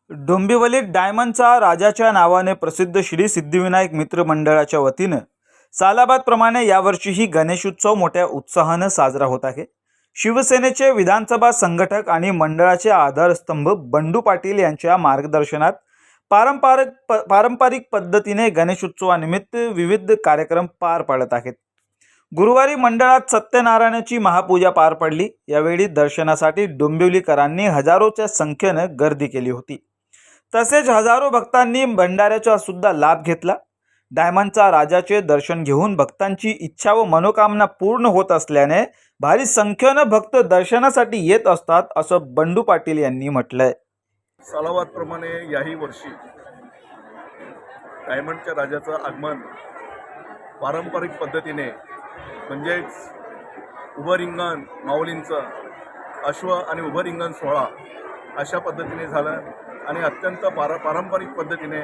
डोंबिवलीत डायमंडचा राजाच्या नावाने प्रसिद्ध श्री सिद्धिविनायक मित्र मंडळाच्या वतीनं सालाबादप्रमाणे यावर्षीही गणेशोत्सव मोठ्या उत्साहानं साजरा होत आहे। शिवसेनेचे विधानसभा संघटक आणि मंडळाचे आधारस्तंभ बंडू पाटील यांच्या मार्गदर्शनात पारंपरिक पद्धतीने गणेशोत्सवानिमित्त विविध कार्यक्रम पार पडत आहेत। गुरुवारी मंडळात सत्यनारायणाची महापूजा पार पडली। यावेळी दर्शनासाठी डोंबिवलीकरांनी हजारोच्या संख्येनं गर्दी केली होती। तसेच हजारो भक्तांनी भंडाऱ्याचा सुद्धा लाभ घेतला। डायमंडचा राजाचे दर्शन घेऊन भक्तांची इच्छा व मनोकामना पूर्ण होत असल्याने भारी संख्येनं भक्त दर्शनासाठी येत असतात, असं बंडू पाटील यांनी म्हटलंय। सालाबादप्रमाणे याही वर्षी डायमंडच्या राजाचं आगमन पारंपरिक पद्धतीने म्हणजेच उभं रिंगण माऊलींचं अश्व आणि उभं रिंगण सोहळा अशा पद्धतीने झालं आणि अत्यंत पारंपरिक पद्धतीने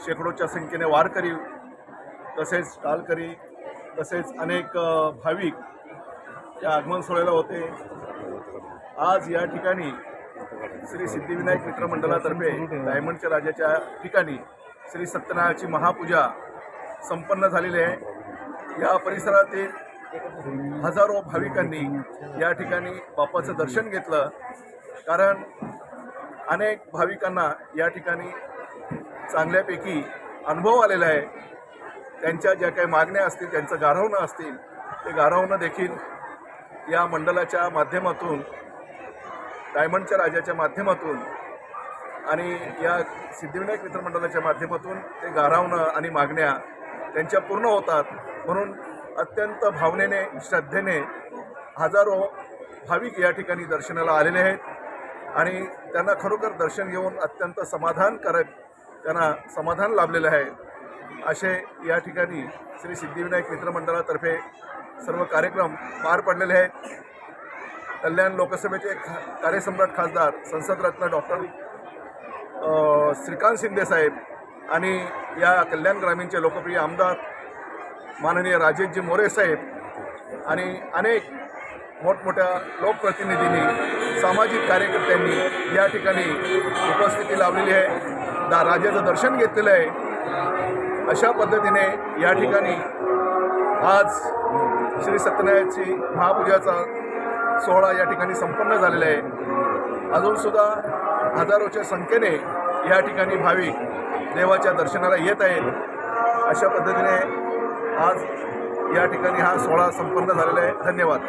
शेकडोच्या संख्येने वारकरी तसेच स्टालकरी तसेच अनेक भाविक या आगमन सोहळ्याला होते। आज या ठिकाणी श्री सिद्धिविनायक मित्र मंडळातर्फे डायमंडच्या राजाच्या ठिकाणी श्री सत्यनारायणाची महापूजा संपन्न झालेली आहे। या परिसरातील हजारो भाविकांनी या ठिकाणी बाप्पाचं दर्शन घेतलं, कारण अनेक भाविकांना या ठिकाणी चांगल्यापैकी अनुभव आलेला आहे। त्यांच्या ज्या काही मागण्या असतील, त्यांचं गारवणं असतील, ते गारवणं देखील या मंडळाच्या माध्यमातून डायमंडच्या राजाच्या माध्यमातून आणि या सिद्धिविनायक मित्र मंडळाच्या माध्यमातून ते गारवणं आणि मागण्या त्यांच्या पूर्ण होतात। म्हणून अत्यंत भावनेने श्रद्धेने हजारो भाविक या ठिकाणी दर्शनाला आलेले आहेत आणि त्यांना खरोखर दर्शन घेऊन अत्यंत समाधानकारक त्यांना समाधान लाभलेलं आहे। असे या ठिकाणी श्री सिद्धिविनायक मित्र मंडळातर्फे सर्व कार्यक्रम पार पडलेले आहेत। कल्याण लोकसभेचे कार्यसम्राट खासदार संसदरत्न डॉक्टर श्रीकांत शिंदे साहेब आणि या कल्याण ग्रामीणचे लोकप्रिय आमदार माननीय राजेशजी मोरे साहेब आणि अनेक मोठमोठ्या लोकप्रतिनिधींनी सामाजिक कार्यकर्त्यांनी या ठिकाणी उपस्थिती लावलेली आहे, राजाचं दर्शन घेतलेलं आहे। अशा पद्धतीने या ठिकाणी आज श्री सत्यनारायणाची महापूजाचा सोहळा या ठिकाणी संपन्न झालेला आहे। अजूनसुद्धा हजारोच्या संख्येने या ठिकाणी भाविक देवाच्या दर्शनाला येत आहेत। अशा पद्धतीने आज या ठिकाणी हा सोहळा संपन्न झालेला आहे। धन्यवाद।